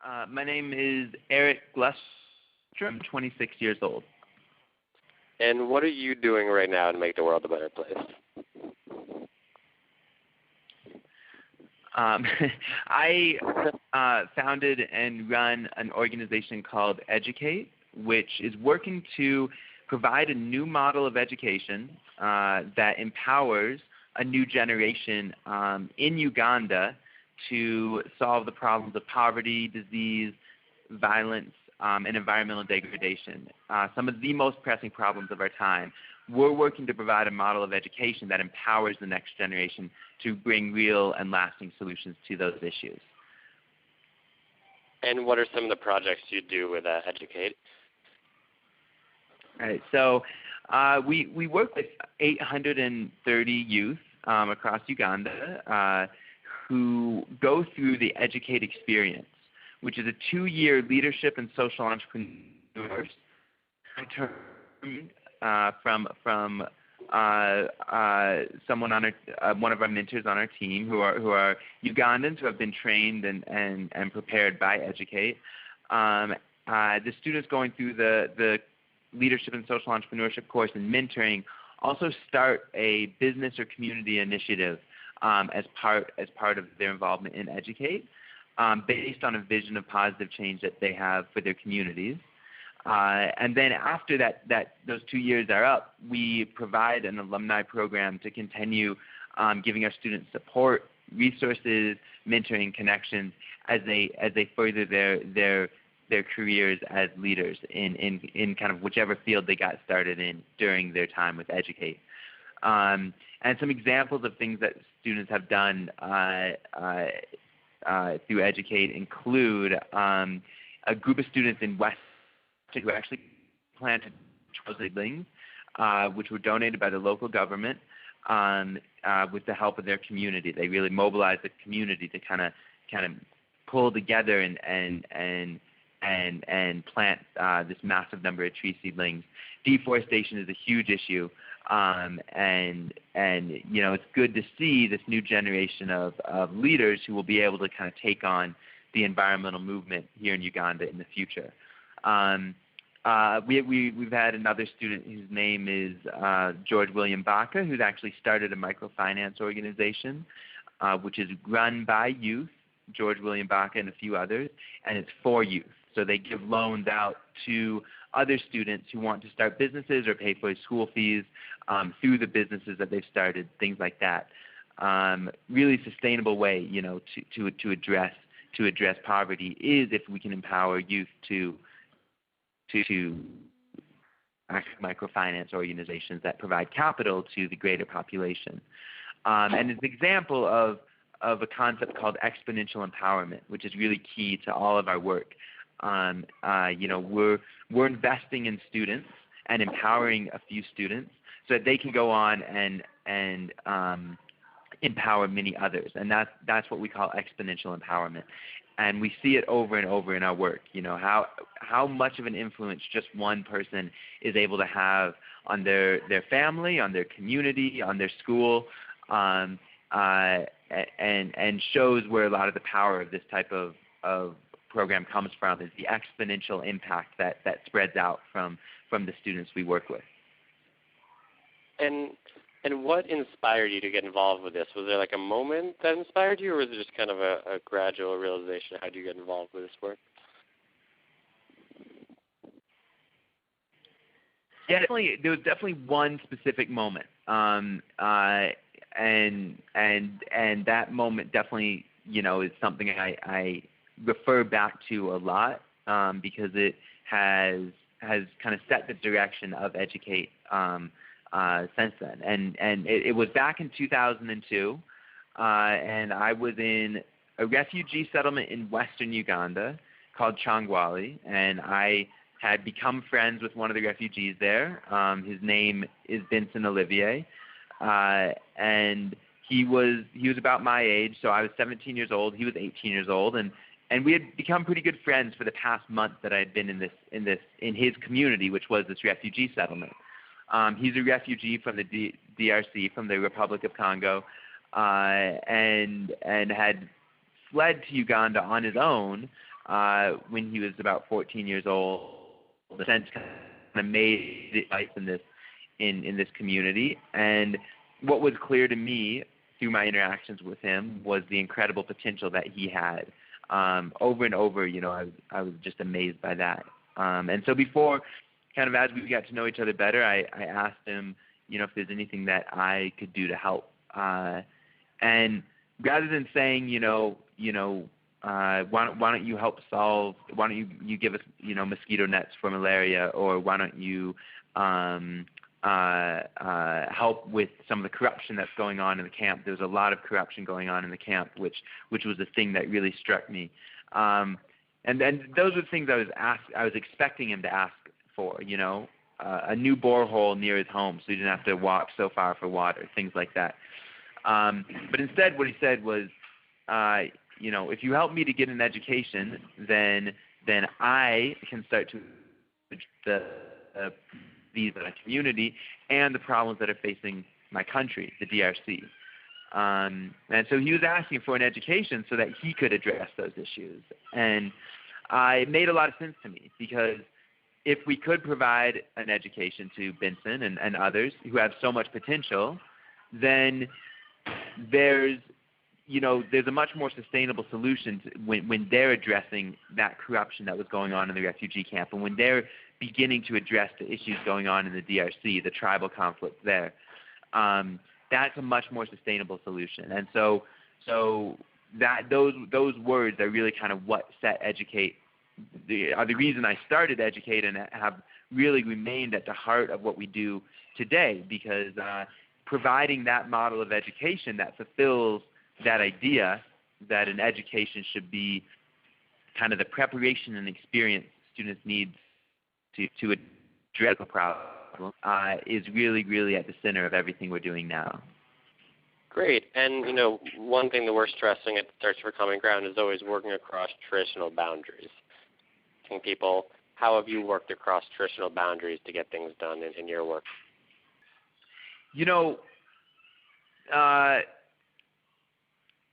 My name is Eric Glustrom. I'm 26 years old. And what are you doing right now to make the world a better place? I founded and run an organization called Educate, which is working to provide a new model of education that empowers a new generation in Uganda to solve the problems of poverty, disease, violence, and environmental degradation, some of the most pressing problems of our time. We're working to provide a model of education that empowers the next generation to bring real and lasting solutions to those issues. And what are some of the projects you do with Educate? All right, so we work with 830 youth across Uganda who go through the Educate experience, which is a 2-year leadership and social entrepreneurs from someone on one of our mentors on our team who are Ugandans who have been trained and prepared by Educate. The students going through the leadership and social entrepreneurship course and mentoring also start a business or community initiative as part of their involvement in Educate, based on a vision of positive change that they have for their communities. And then after those 2 years are up, we provide an alumni program to continue giving our students support, resources, mentoring, connections as they further their careers as leaders in kind of whichever field they got started in during their time with Educate. And some examples of things that students have done through Educate include a group of students in West who actually planted seedlings, which were donated by the local government with the help of their community. They really mobilized the community to kind of pull together and plant this massive number of tree seedlings. Deforestation is a huge issue, and you know, it's good to see this new generation of leaders who will be able to kind of take on the environmental movement here in Uganda in the future. We've had another student whose name is George William Baca, who's actually started a microfinance organization, which is run by youth, George William Baca and a few others, and it's for youth. So they give loans out to other students who want to start businesses or pay for their school fees through the businesses that they've started, things like that. Really sustainable way, you know, to address poverty is if we can empower youth to microfinance organizations that provide capital to the greater population. And it's an example of a concept called exponential empowerment, which is really key to all of our work. You know, we're investing in students and empowering a few students so that they can go on and empower many others, and that's what we call exponential empowerment. And we see it over and over in our work. You know, how much of an influence just one person is able to have on their family, on their community, on their school, and shows where a lot of the power of this type of program comes from, is the exponential impact that spreads out from the students we work with. And what inspired you to get involved with this? Was there like a moment that inspired you, or was it just kind of a gradual realization? How do you get involved with this work? Yeah, there was definitely one specific moment, and that moment definitely, you know, is something I refer back to a lot because it has kind of set the direction of Educate since then. And it was back in 2002, and I was in a refugee settlement in western Uganda called Kyangwali, and I had become friends with one of the refugees there. His name is Vincent Olivier, and he was about my age, so I was 17 years old. He was 18 years old, and we had become pretty good friends for the past month that I had been in his community, which was this refugee settlement. He's a refugee from the DRC, from the Republic of Congo, and had fled to Uganda on his own when he was about 14 years old. The sense kind of made it life in this community. And what was clear to me through my interactions with him was the incredible potential that he had. Over and over, I was just amazed by that. And so before, kind of as we got to know each other better, I asked him, if there's anything that I could do to help. And rather than saying, why don't you help solve? Why don't you give us, mosquito nets for malaria, or why don't you help with some of the corruption that's going on in the camp? There's a lot of corruption going on in the camp, which was the thing that really struck me. And then those are the things I was expecting him to ask for. A new borehole near his home, so he didn't have to walk so far for water, things like that. But instead, what he said was, if you help me to get an education, then I can start to the community and the problems that are facing my country, the DRC. And so he was asking for an education so that he could address those issues. And it made a lot of sense to me, because if we could provide an education to Benson and others who have so much potential, then there's a much more sustainable solution when they're addressing that corruption that was going on in the refugee camp, and when they're beginning to address the issues going on in the DRC, the tribal conflict there. That's a much more sustainable solution. And so that those words are really kind of what set Educate, are the reason I started Educate, and have really remained at the heart of what we do today, because providing that model of education that fulfills that idea that an education should be kind of the preparation and experience students need to address a problem is really, really at the center of everything we're doing now. Great. And, one thing that we're stressing at the Search for Common Ground is always working across traditional boundaries. Asking people, how have you worked across traditional boundaries to get things done in your work?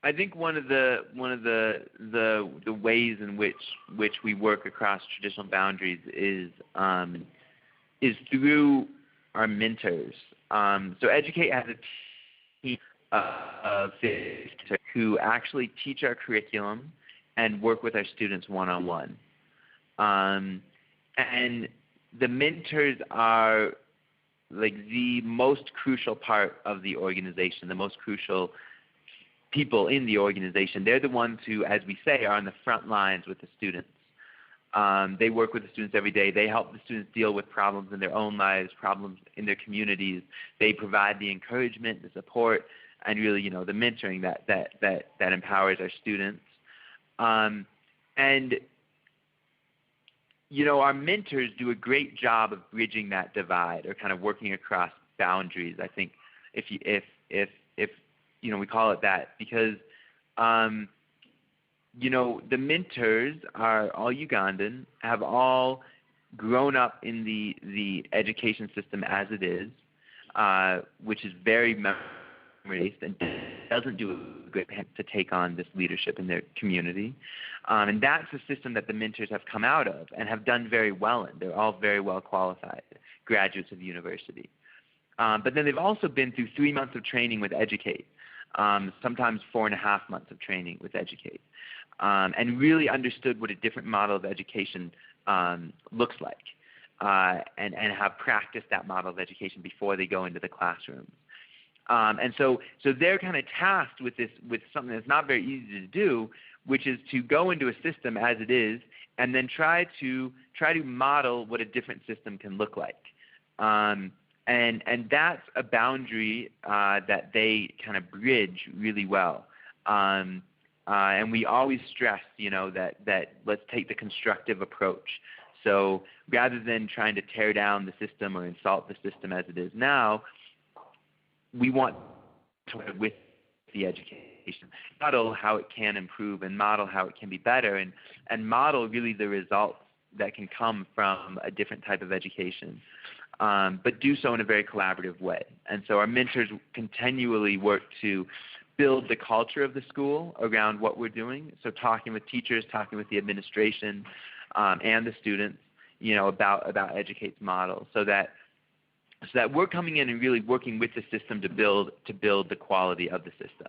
I think one of the ways in which we work across traditional boundaries is through our mentors. So Educate has a team of who actually teach our curriculum and work with our students one-on-one. And the mentors are like the most crucial part of the organization, the most crucial people in the organization. They're the ones who, as we say, are on the front lines with the students. They work with the students every day. They help the students deal with problems in their own lives, problems in their communities. They provide the encouragement, the support, and really, the mentoring that empowers our students. And our mentors do a great job of bridging that divide, or kind of working across boundaries. I think if we call it that, because the mentors are all Ugandan, have all grown up in the education system as it is, which is very memory-based and doesn't do a good job to take on this leadership in their community. And that's the system that the mentors have come out of and have done very well in. They're all very well qualified graduates of the university. But then they've also been through 3 months of training with Educate, sometimes 4.5 months of training with Educate, and really understood what a different model of education looks like, and have practiced that model of education before they go into the classrooms. And so they're kind of tasked with something that's not very easy to do, which is to go into a system as it is and then try to model what a different system can look like. And that's a boundary that they kind of bridge really well. And we always stress, that let's take the constructive approach. So rather than trying to tear down the system or insult the system as it is now, we want to work with the education, model how it can improve and model how it can be better, and model really the results that can come from a different type of education, but do so in a very collaborative way. And so our mentors continually work to build the culture of the school around what we're doing. So talking with teachers, talking with the administration, and the students, about Educate's model, so that we're coming in and really working with the system to build the quality of the system,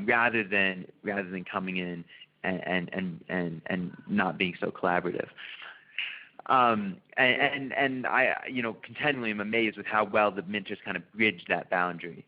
rather than coming in and not being so collaborative. And I, continually am amazed with how well the mentors kind of bridge that boundary.